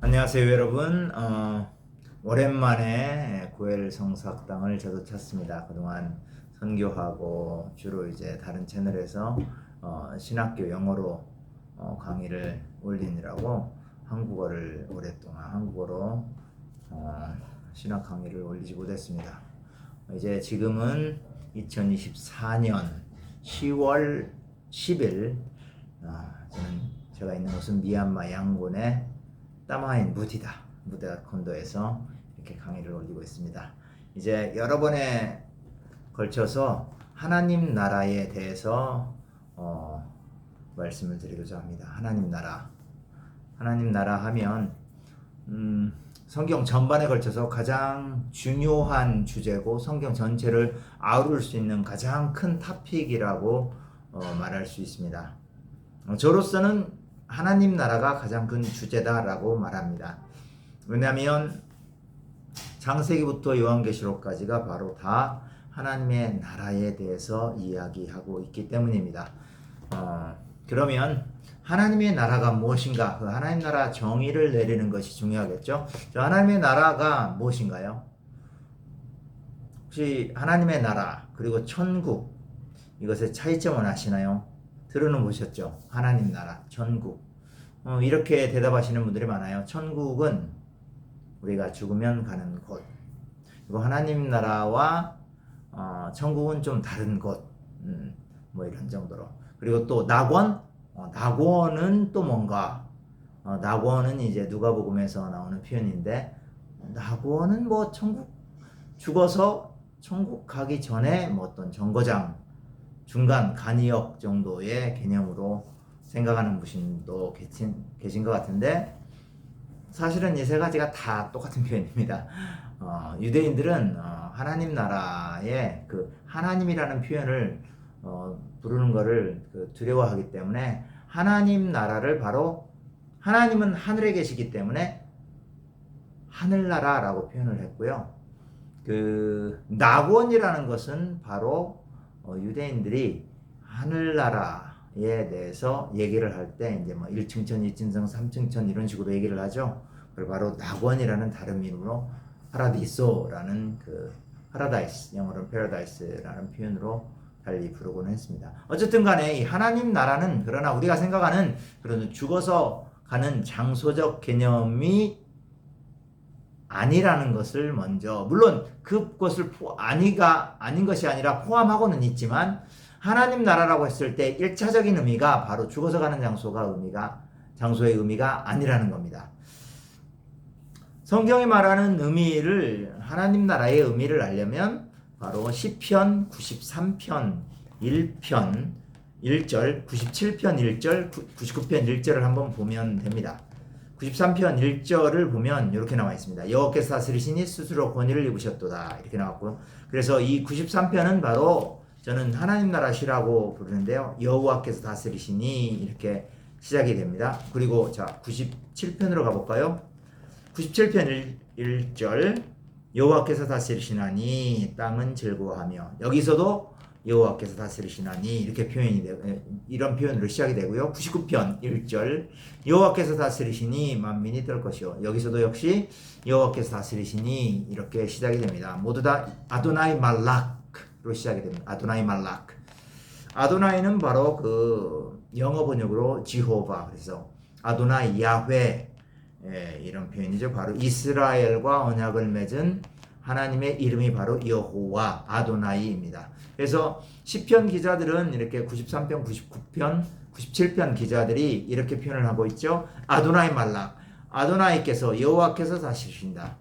안녕하세요 여러분. 오랜만에 고엘 성사학당을 저도 찾습니다. 그동안 선교하고 주로 이제 다른 채널에서 신학교 영어로 강의를 올리느라고 한국어를 오랫동안 한국어로 신학 강의를 올리지 못했습니다. 이제 지금은 2024년 10월 10일 제가 있는 곳은 미얀마 양곤의 따마인 무디다 콘도에서 이렇게 강의를 올리고 있습니다. 이제 여러 번에 걸쳐서 하나님 나라에 대해서 말씀을 드리고자 합니다. 하나님 나라 하면 성경 전반에 걸쳐서 가장 중요한 주제고 성경 전체를 아우를 수 있는 가장 큰 토픽이라고 말할 수 있습니다. 저로서는 하나님 나라가 가장 큰 주제다라고 말합니다. 왜냐하면 창세기부터 요한계시록까지가 바로 다 하나님의 나라에 대해서 이야기하고 있기 때문입니다. 그러면 하나님의 나라가 무엇인가? 그 하나님 나라 정의를 내리는 것이 중요하겠죠. 하나님의 나라가 무엇인가요? 혹시 하나님의 나라 그리고 천국 이것의 차이점을 아시나요? 들어는 보셨죠? 하나님 나라, 천국. 이렇게 대답하시는 분들이 많아요. 천국은 우리가 죽으면 가는 곳. 그리고 하나님 나라와 천국은 좀 다른 곳. 뭐 이런 정도로. 그리고 또 낙원? 낙원은 또 뭔가? 낙원은 이제 누가복음에서 나오는 표현인데 낙원은 뭐 천국 죽어서 천국 가기 전에 뭐 어떤 정거장 중간 간이역 정도의 개념으로 생각하는 분도 계신 것 같은데 사실은 이 세 가지가 다 똑같은 표현입니다. 유대인들은 하나님 나라의 그 하나님이라는 표현을 부르는 것을 두려워하기 때문에 하나님 나라를 바로 하나님은 하늘에 계시기 때문에 하늘나라라고 표현을 했고요. 그 낙원이라는 것은 바로 유대인들이 하늘나라에 대해서 얘기를 할 때 이제 뭐 1층천, 2층천, 3층천 이런 식으로 얘기를 하죠. 그리고 바로 낙원이라는 다른 이름으로 파라디소라는 그 파라다이스, 영어로는 패러다이스라는 표현으로 달리 부르곤 했습니다. 어쨌든 간에 이 하나님 나라는 그러나 우리가 생각하는 그런 죽어서 가는 장소적 개념이 아니라는 것을 먼저, 물론 그것을 아닌 것이 아니라 포함하고는 있지만 하나님 나라라고 했을 때 1차적인 의미가 바로 죽어서 가는 장소의 의미가 아니라는 겁니다. 성경이 말하는 의미를, 하나님 나라의 의미를 알려면 바로 시편 93편 1편 1절, 97편 1절, 99편 1절을 한번 보면 됩니다. 93편 1절을 보면 이렇게 나와 있습니다. 여호와께서 다스리시니 스스로 권위를 입으셨도다. 이렇게 나왔고요. 그래서 이 93편은 바로 저는 하나님 나라시라고 부르는데요. 여호와께서 다스리시니 이렇게 시작이 됩니다. 그리고 자 97편으로 가볼까요? 97편 1절 여호와께서 다스리시나니 땅은 즐거워하며, 여기서도 여호와께서 다스리시나니 이렇게 이런 표현으로 시작이 되고요. 99편 1절 여호와께서 다스리시니 만민이 뜰 것이요, 여기서도 역시 여호와께서 다스리시니 이렇게 시작이 됩니다. 모두 다 아도나이 말락으로 시작이 됩니다. 아도나이 말락. 아도나이는 바로 그 영어 번역으로 지호바, 그래서 아도나이 야훼, 이런 표현이죠. 바로 이스라엘과 언약을 맺은 하나님의 이름이 바로 여호와 아도나이입니다. 그래서 시편 기자들은 이렇게 93편, 99편, 97편 기자들이 이렇게 표현을 하고 있죠. 아도나이 말락, 아도나이께서, 여호와께서 다스리신다.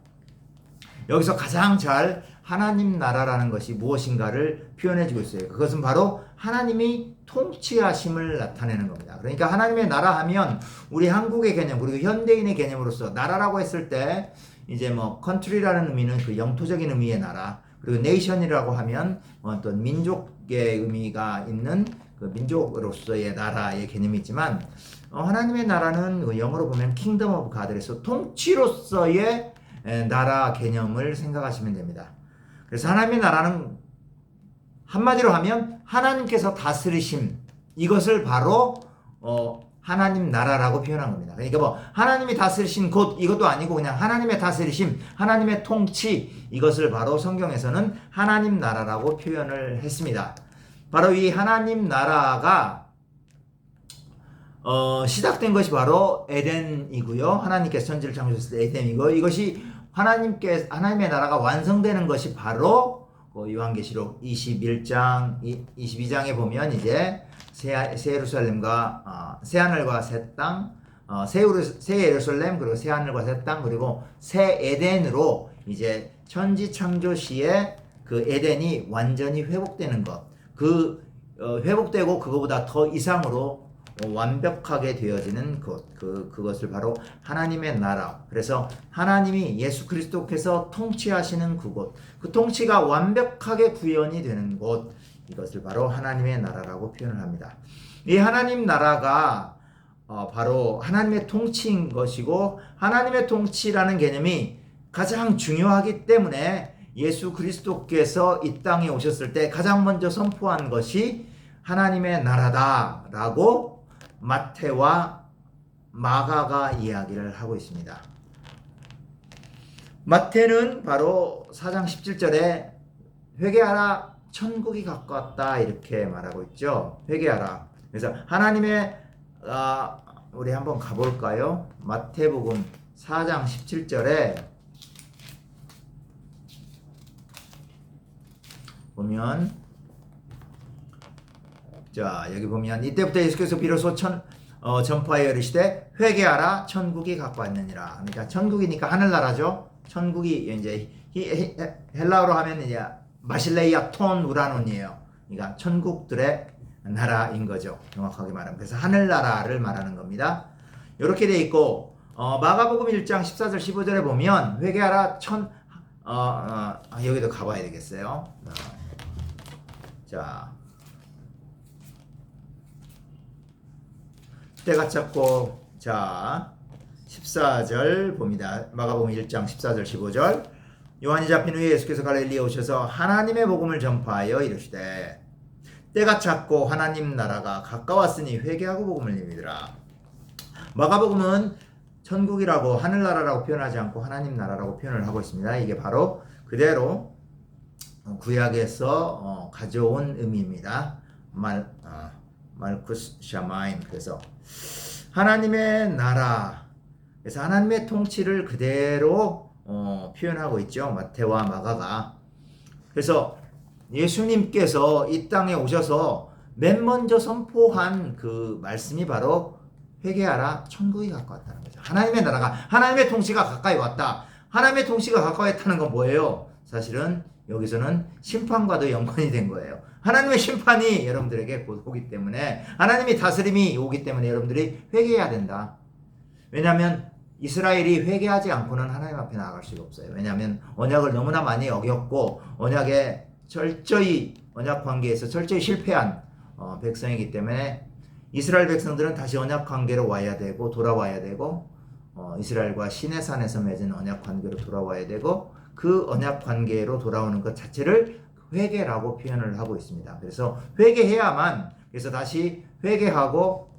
여기서 가장 잘 하나님 나라라는 것이 무엇인가를 표현해주고 있어요. 그것은 바로 하나님이 통치하심을 나타내는 겁니다. 그러니까 하나님의 나라 하면 우리 한국의 개념 그리고 현대인의 개념으로서 나라라고 했을 때 이제 뭐 country라는 의미는 그 영토적인 의미의 나라, 그리고 nation이라고 하면 어떤 민족의 의미가 있는 그 민족으로서의 나라의 개념이 있지만 하나님의 나라는 영어로 보면 kingdom of God에서 통치로서의 나라 개념을 생각하시면 됩니다. 그래서 하나님의 나라는 한마디로 하면 하나님께서 다스리심, 이것을 바로 하나님 나라라고 표현한 겁니다. 그러니까 뭐 하나님이 다스리신 곳 이것도 아니고 그냥 하나님의 다스리심, 하나님의 통치 이것을 바로 성경에서는 하나님 나라라고 표현을 했습니다. 바로 이 하나님 나라가 시작된 것이 바로 에덴이고요. 하나님께서 천지를 창조하셨을 때 에덴이고 이것이 하나님의 나라가 완성되는 것이 바로 요한계시록 21장, 22장에 보면 이제 새 예루살렘과 새 하늘과 새 땅, 새 예루살렘 그리고 새 하늘과 새 땅 그리고 새 에덴으로 이제 천지 창조 시에 그 에덴이 완전히 회복되는 것, 회복되고 그거보다 더 이상으로 완벽하게 되어지는 그것을 바로 하나님의 나라. 그래서 하나님이 예수 그리스도께서 통치하시는 그곳, 그 통치가 완벽하게 구현이 되는 곳, 이것을 바로 하나님의 나라라고 표현을 합니다. 이 하나님 나라가 바로 하나님의 통치인 것이고 하나님의 통치라는 개념이 가장 중요하기 때문에 예수 그리스도께서 이 땅에 오셨을 때 가장 먼저 선포한 것이 하나님의 나라다라고 마태와 마가가 이야기를 하고 있습니다. 마태는 바로 4장 17절에 회개하라 천국이 가까웠다 이렇게 말하고 있죠. 회개하라. 그래서 하나님의 우리 한번 가볼까요? 마태복음 4장 17절에 보면 자 여기 보면 이때부터 예수께서 비로소 전파하여 이르시되 회개하라 천국이 가까웠느니라. 그러니까 천국이니까 하늘나라죠. 천국이 이제 헬라어로 하면 이제 마실레이아 톤 우라논이에요. 그러니까 천국들의 나라인 거죠. 정확하게 말하면. 그래서 하늘나라를 말하는 겁니다. 이렇게 돼 있고 마가복음 1장 14절 15절에 보면 회개하라 여기도 가봐야 되겠어요. 자 때가 찼고 자 14절 봅니다. 마가복음 1장 14절 15절 요한이 잡힌 후에 예수께서 갈릴리에 오셔서 하나님의 복음을 전파하여 이르시되 때가 찼고 하나님 나라가 가까웠으니 회개하고 복음을 믿으라. 마가복음은 천국이라고 하늘나라라고 표현하지 않고 하나님 나라라고 표현을 하고 있습니다. 이게 바로 그대로 구약에서 가져온 의미입니다. 말쿠스 샤마임. 그래서 하나님의 나라, 그래서 하나님의 통치를 그대로 표현하고 있죠. 마태와 마가가. 그래서 예수님께서 이 땅에 오셔서 맨 먼저 선포한 그 말씀이 바로 회개하라 천국이 가까웠다는 거죠. 하나님의 나라가, 하나님의 통치가 가까이 왔다. 하나님의 통치가 가까이 왔다는 건 뭐예요? 사실은 여기서는 심판과도 연관이 된 거예요. 하나님의 심판이 여러분들에게 곧 오기 때문에, 하나님의 다스림이 오기 때문에 여러분들이 회개해야 된다. 왜냐하면 이스라엘이 회개하지 않고는 하나님 앞에 나아갈 수가 없어요. 왜냐하면 언약을 너무나 많이 어겼고 언약에 철저히, 언약 관계에서 철저히 실패한 백성이기 때문에 이스라엘 백성들은 다시 언약 관계로 와야 되고 돌아와야 되고, 이스라엘과 시내산에서 맺은 언약 관계로 돌아와야 되고, 그 언약 관계로 돌아오는 것 자체를 회개라고 표현을 하고 있습니다. 그래서 회개해야만, 그래서 다시 회개하고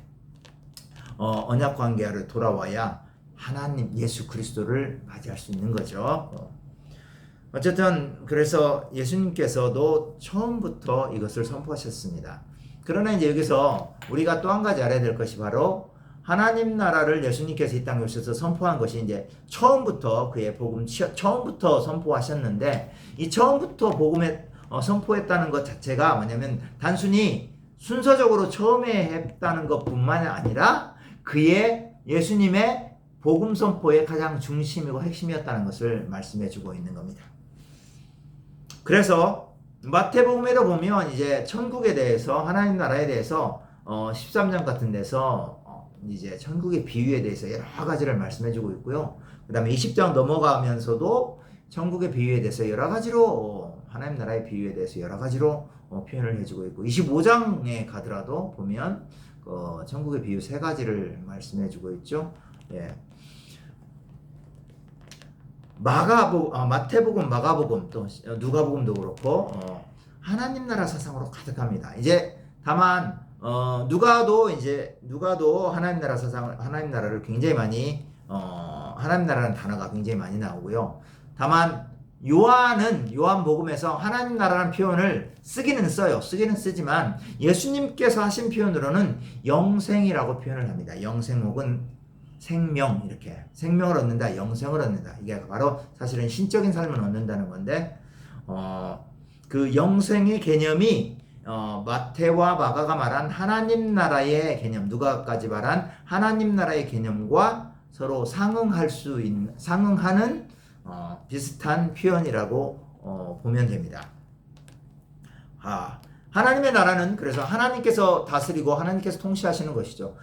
언약 관계로 돌아와야 하나님 예수 그리스도를 맞이할 수 있는 거죠. 어쨌든 그래서 예수님께서도 처음부터 이것을 선포하셨습니다. 그러나 이제 여기서 우리가 또 한 가지 알아야 될 것이 바로 하나님 나라를 예수님께서 이 땅에 오셔서 선포한 것이 이제 처음부터 그의 복음 처음부터 선포하셨는데, 이 처음부터 복음에 선포했다는 것 자체가 뭐냐면 단순히 순서적으로 처음에 했다는 것뿐만 아니라 그의 예수님의 복음 선포의 가장 중심이고 핵심이었다는 것을 말씀해 주고 있는 겁니다. 그래서 마태복음에도 보면 이제 천국에 대해서, 하나님 나라에 대해서 13장 같은 데서 이제 천국의 비유에 대해서 여러 가지를 말씀해 주고 있고요. 그 다음에 20장 넘어가면서도 천국의 비유에 대해서 여러 가지로, 하나님 나라의 비유에 대해서 여러 가지로 표현을 해주고 있고, 25장에 가더라도 보면 천국의 비유 3가지를 말씀해 주고 있죠. 예. 마태복음, 마가복음, 또 누가복음도 그렇고 하나님 나라 사상으로 가득합니다. 이제 다만 누가도 하나님 나라 사상, 하나님 나라를 굉장히 많이, 하나님 나라는 단어가 굉장히 많이 나오고요. 다만, 요한복음에서 하나님 나라라는 표현을 쓰기는 써요. 쓰기는 쓰지만, 예수님께서 하신 표현으로는 영생이라고 표현을 합니다. 영생 혹은 생명, 이렇게. 생명을 얻는다, 영생을 얻는다. 이게 바로 사실은 신적인 삶을 얻는다는 건데, 그 영생의 개념이 마태와 마가가 말한 하나님 나라의 개념, 누가까지 말한 하나님 나라의 개념과 서로 상응하는 비슷한 표현이라고 보면 됩니다. 하나님의 나라는 그래서 하나님께서 다스리고 하나님께서 통치하시는 것이죠.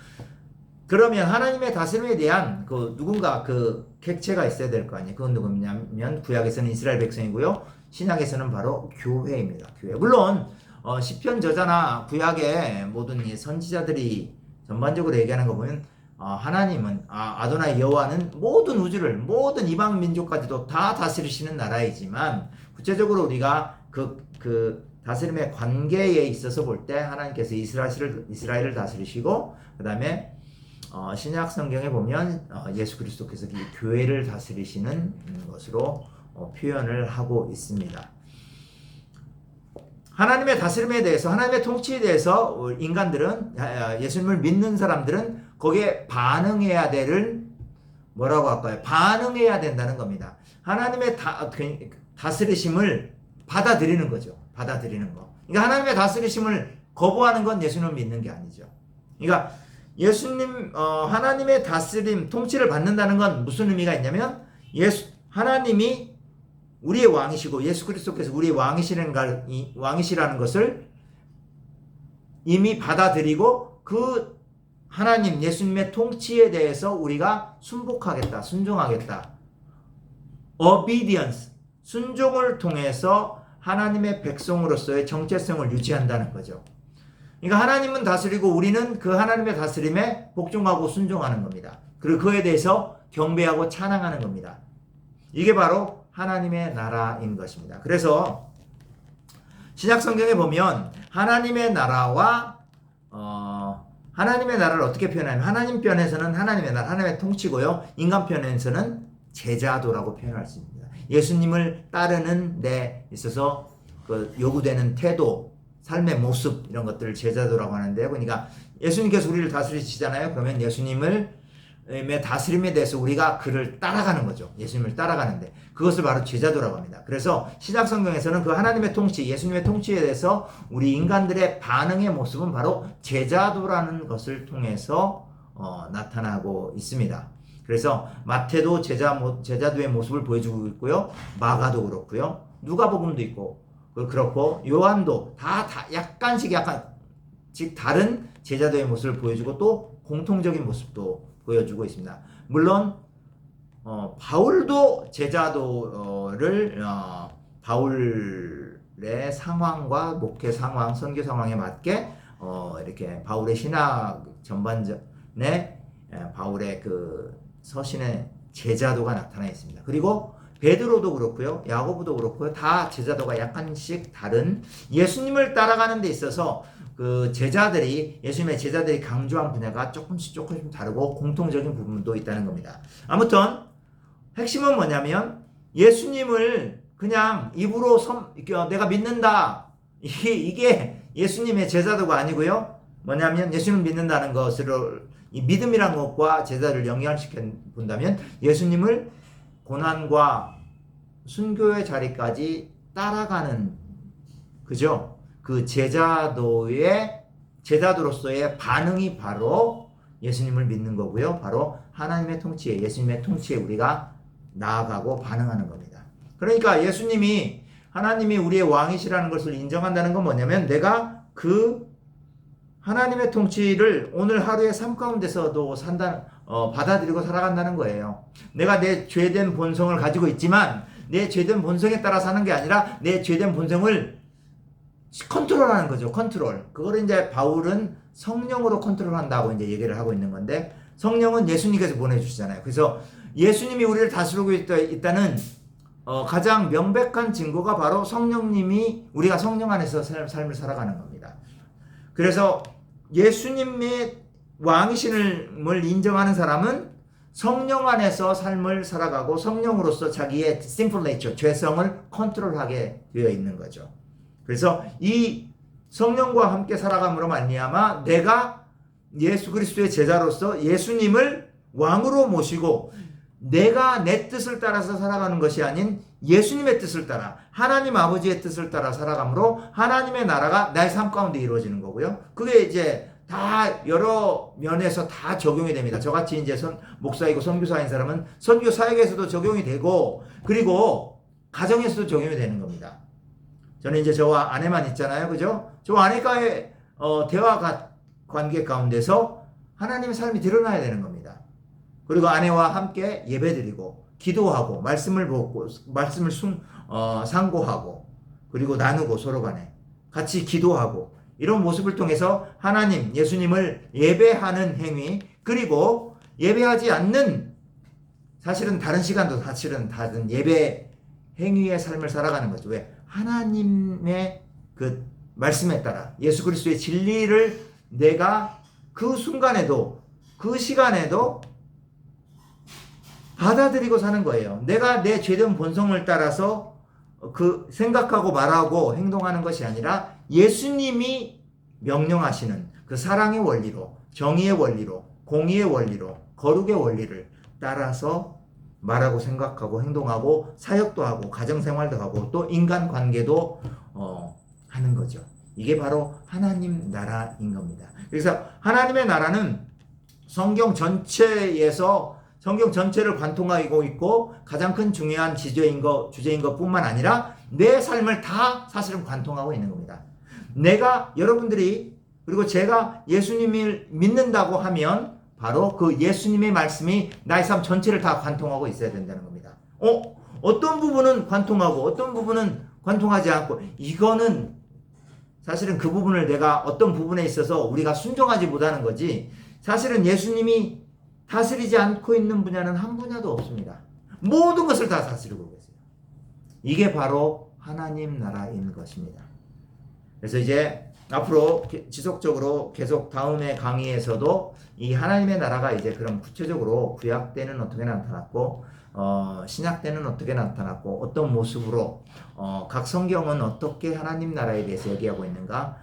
그러면 하나님의 다스림에 대한 누군가 객체가 있어야 될 거 아니에요. 그건 누구냐면 구약에서는 이스라엘 백성이고요. 신약에서는 바로 교회입니다. 교회. 물론 시편 저자나 구약의 모든 선지자들이 전반적으로 얘기하는 거 보면 하나님은 아도나이 여호와는 모든 우주를 모든 이방 민족까지도 다 다스리시는 나라이지만 구체적으로 우리가 그 다스림의 관계에 있어서 볼 때 하나님께서 이스라엘을 다스리시고 그 다음에 신약 성경에 보면 예수 그리스도께서 이 교회를 다스리시는 것으로 표현을 하고 있습니다. 하나님의 다스림에 대해서 하나님의 통치에 대해서 인간들은 예수님을 믿는 사람들은 거기에 반응해야 되는 뭐라고 할까요? 반응해야 된다는 겁니다. 하나님의 다스리심을 받아들이는 거죠. 받아들이는 거. 그러니까 하나님의 다스리심을 거부하는 건 예수님을 믿는 게 아니죠. 그러니까 하나님의 다스림, 통치를 받는다는 건 무슨 의미가 있냐면 하나님이 우리의 왕이시고 예수 그리스도께서 우리의 왕이시라는 것을 이미 받아들이고 그 하나님 예수님의 통치에 대해서 우리가 순복하겠다, 순종하겠다. obedience, 순종을 통해서 하나님의 백성으로서의 정체성을 유지한다는 거죠. 그러니까 하나님은 다스리고 우리는 그 하나님의 다스림에 복종하고 순종하는 겁니다. 그리고 그에 대해서 경배하고 찬양하는 겁니다. 이게 바로 하나님의 나라인 것입니다. 그래서 신약 성경에 보면 하나님의 나라와 하나님의 나라를 어떻게 표현하냐면 하나님 편에서는 하나님의 나라, 하나님의 통치고요. 인간 편에서는 제자도라고 표현할 수 있습니다. 예수님을 따르는 데 있어서 요구되는 태도, 삶의 모습 이런 것들을 제자도라고 하는데요. 그러니까 예수님께서 우리를 다스리시잖아요. 그러면 예수님의 다스림에 대해서 우리가 그를 따라가는 거죠. 예수님을 따라가는데 그것을 바로 제자도라고 합니다. 그래서 신약 성경에서는 그 하나님의 통치, 예수님의 통치에 대해서 우리 인간들의 반응의 모습은 바로 제자도라는 것을 통해서 나타나고 있습니다. 그래서 마태도 제자도의 모습을 보여주고 있고요. 마가도 그렇고요. 누가복음도 있고 그렇고 요한도 다 약간씩 다른 제자도의 모습을 보여주고 또 공통적인 모습도 보여주고 있습니다. 물론 바울도 제자도를 바울의 상황과 목회 상황, 선교 상황에 맞게 이렇게 바울의 신학 전반전에 바울의 그 서신의 제자도가 나타나 있습니다. 그리고 베드로도 그렇고요, 야고보도 그렇고요, 다 제자도가 약간씩 다른 예수님을 따라가는 데 있어서 그 예수님의 제자들이 강조한 분야가 조금씩 다르고 공통적인 부분도 있다는 겁니다. 아무튼 핵심은 뭐냐면 예수님을 그냥 입으로 내가 믿는다 이게 예수님의 제자도가 아니고요. 뭐냐면 예수님을 믿는다는 것을 이 믿음이란 것과 제자를 연결시켜 본다면 예수님을 고난과 순교의 자리까지 따라가는 그죠? 그 제자도로서의 반응이 바로 예수님을 믿는 거고요. 바로 하나님의 통치에, 예수님의 통치에 우리가 나아가고 반응하는 겁니다. 그러니까 하나님이 우리의 왕이시라는 것을 인정한다는 건 뭐냐면 내가 그 하나님의 통치를 오늘 하루의 삶 가운데서도 받아들이고 살아간다는 거예요. 내가 내 죄된 본성을 가지고 있지만 내 죄된 본성에 따라 사는 게 아니라 내 죄된 본성을 컨트롤하는 거죠. 컨트롤. 그거를 이제 바울은 성령으로 컨트롤한다고 이제 얘기를 하고 있는 건데 성령은 예수님께서 보내주시잖아요. 그래서 예수님이 우리를 다스리고 있다는 가장 명백한 증거가 바로 우리가 성령 안에서 삶을 살아가는 겁니다. 그래서 예수님의 왕이심을 인정하는 사람은 성령 안에서 삶을 살아가고 성령으로서 자기의 sinful nature, 죄성을 컨트롤하게 되어 있는 거죠. 그래서 이 성령과 함께 살아감으로 말미암아 내가 예수 그리스도의 제자로서 예수님을 왕으로 모시고 내가 내 뜻을 따라서 살아가는 것이 아닌 예수님의 뜻을 따라 하나님 아버지의 뜻을 따라 살아감으로 하나님의 나라가 나의 삶 가운데 이루어지는 거고요. 그게 이제 다 여러 면에서 다 적용이 됩니다. 저같이 이제 목사이고 선교사인 사람은 선교 사역에서도 적용이 되고 그리고 가정에서도 적용이 되는 겁니다. 저는 이제 저와 아내만 있잖아요. 그죠? 저 아내과의 대화 관계 가운데서 하나님의 삶이 드러나야 되는 겁니다. 그리고 아내와 함께 예배드리고 기도하고 말씀을 보고 말씀을 상고하고 그리고 나누고 서로 간에 같이 기도하고 이런 모습을 통해서 하나님, 예수님을 예배하는 행위 그리고 예배하지 않는 사실은 다른 시간도 사실은 다른 예배 행위의 삶을 살아가는 거죠. 왜? 하나님의 그 말씀에 따라 예수 그리스도의 진리를 내가 그 순간에도 그 시간에도 받아들이고 사는 거예요. 내가 내 죄된 본성을 따라서 그 생각하고 말하고 행동하는 것이 아니라 예수님이 명령하시는 그 사랑의 원리로, 정의의 원리로, 공의의 원리로, 거룩의 원리를 따라서 말하고 생각하고 행동하고 사역도 하고 가정생활도 하고 또 인간관계도 하는 거죠. 이게 바로 하나님 나라인 겁니다. 그래서 하나님의 나라는 성경 전체를 관통하고 있고 가장 큰 중요한 주제인 것뿐만 아니라 내 삶을 다 사실은 관통하고 있는 겁니다. 내가 여러분들이 그리고 제가 예수님을 믿는다고 하면 바로 그 예수님의 말씀이 나의 삶 전체를 다 관통하고 있어야 된다는 겁니다. 어떤 부분은 관통하고 어떤 부분은 관통하지 않고 이거는 사실은 그 부분을 내가 어떤 부분에 있어서 우리가 순종하지 못하는 거지 사실은 예수님이 다스리지 않고 있는 분야는 한 분야도 없습니다. 모든 것을 다 다스리고 계세요. 이게 바로 하나님 나라인 것입니다. 그래서 이제 앞으로 지속적으로 계속 다음의 강의에서도 이 하나님의 나라가 이제 그럼 구체적으로 구약 때는 어떻게 나타났고 신약 때는 어떻게 나타났고 어떤 모습으로 각 성경은 어떻게 하나님 나라에 대해서 얘기하고 있는가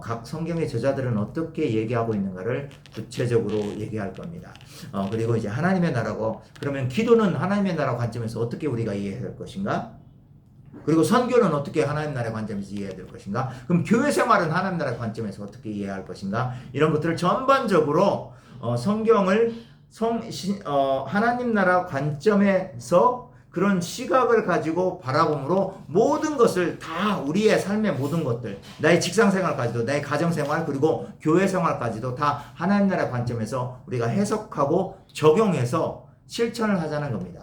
각 성경의 저자들은 어떻게 얘기하고 있는가를 구체적으로 얘기할 겁니다. 그리고 이제 하나님의 나라고 그러면 기도는 하나님의 나라 관점에서 어떻게 우리가 이해해야 될 것인가? 그리고 선교는 어떻게 하나님 나라의 관점에서 이해해야 될 것인가? 그럼 교회 생활은 하나님 나라의 관점에서 어떻게 이해할 것인가? 이런 것들을 전반적으로 성경을 하나님 나라 관점에서 그런 시각을 가지고 바라봄으로 모든 것을 다 우리의 삶의 모든 것들 나의 직장생활까지도 나의 가정생활 그리고 교회생활까지도 다 하나님 나라 관점에서 우리가 해석하고 적용해서 실천을 하자는 겁니다.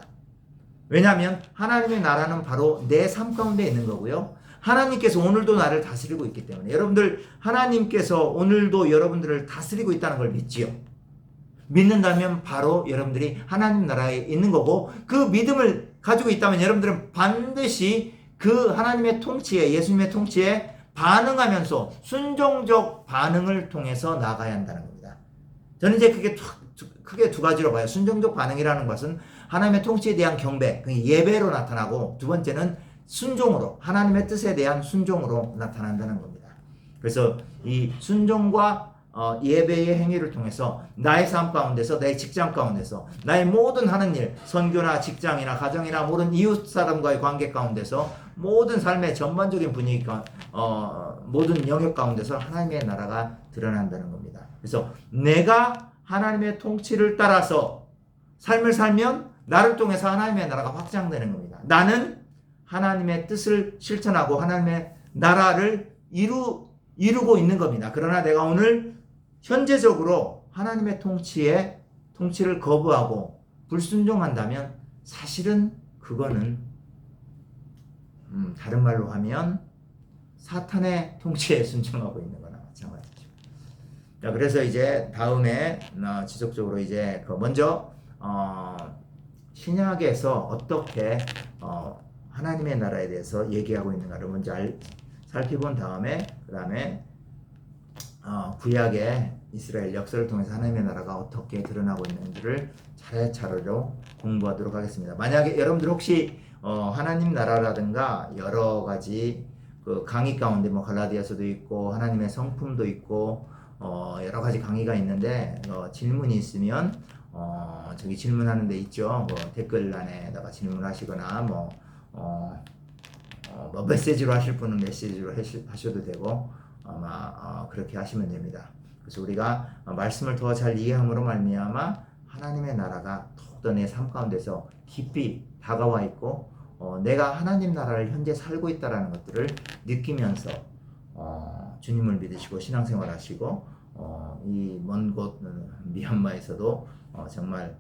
왜냐하면 하나님의 나라는 바로 내 삶 가운데 있는 거고요. 하나님께서 오늘도 나를 다스리고 있기 때문에 여러분들 하나님께서 오늘도 여러분들을 다스리고 있다는 걸 믿지요. 믿는다면 바로 여러분들이 하나님 나라에 있는 거고 그 믿음을 가지고 있다면 여러분들은 반드시 그 하나님의 통치에 예수님의 통치에 반응하면서 순종적 반응을 통해서 나가야 한다는 겁니다. 저는 이제 그게 크게 두 가지로 봐요. 순종적 반응이라는 것은 하나님의 통치에 대한 경배, 예배로 나타나고 두 번째는 순종으로 하나님의 뜻에 대한 순종으로 나타난다는 겁니다. 그래서 이 순종과 예배의 행위를 통해서 나의 삶 가운데서 나의 직장 가운데서 나의 모든 하는 일 선교나 직장이나 가정이나 모든 이웃 사람과의 관계 가운데서 모든 삶의 전반적인 분위기 모든 영역 가운데서 하나님의 나라가 드러난다는 겁니다. 그래서 내가 하나님의 통치를 따라서 삶을 살면 나를 통해서 하나님의 나라가 확장되는 겁니다. 나는 하나님의 뜻을 실천하고 하나님의 나라를 이루고 있는 겁니다. 그러나 내가 오늘 현재적으로 하나님의 통치를 거부하고 불순종한다면 사실은 그거는 다른 말로 하면 사탄의 통치에 순종하고 있는 거나 마찬가지죠. 자, 그래서 이제 다음에 지속적으로 이제 먼저 신약에서 어떻게 하나님의 나라에 대해서 얘기하고 있는가를 먼저 살펴본 다음에 그 다음에 구약의 이스라엘 역사를 통해서 하나님의 나라가 어떻게 드러나고 있는지를 차례차례로 공부하도록 하겠습니다. 만약에 여러분들 혹시 하나님 나라라든가 여러 가지 그 강의 가운데 뭐 갈라디아서도 있고 하나님의 성품도 있고 여러 가지 강의가 있는데 질문이 있으면 저기 질문하는 데 있죠. 뭐 댓글란에다가 질문하시거나 뭐 메시지로 하실 분은 메시지로 하셔도 되고 아마 그렇게 하시면 됩니다. 그래서 우리가 말씀을 더 잘 이해함으로 말미암아 하나님의 나라가 더욱더 내 삶 가운데서 깊이 다가와 있고 내가 하나님 나라를 현재 살고 있다라는 것들을 느끼면서 주님을 믿으시고 신앙생활 하시고 이 먼 곳 미얀마에서도 정말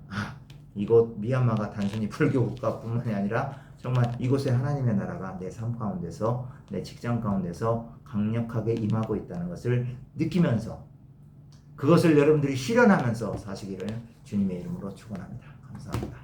이곳 미얀마가 단순히 불교 국가뿐만이 아니라 정말 이곳에 하나님의 나라가 내 삶 가운데서 내 직장 가운데서 강력하게 임하고 있다는 것을 느끼면서 그것을 여러분들이 실현하면서 사시기를 주님의 이름으로 축원합니다. 감사합니다.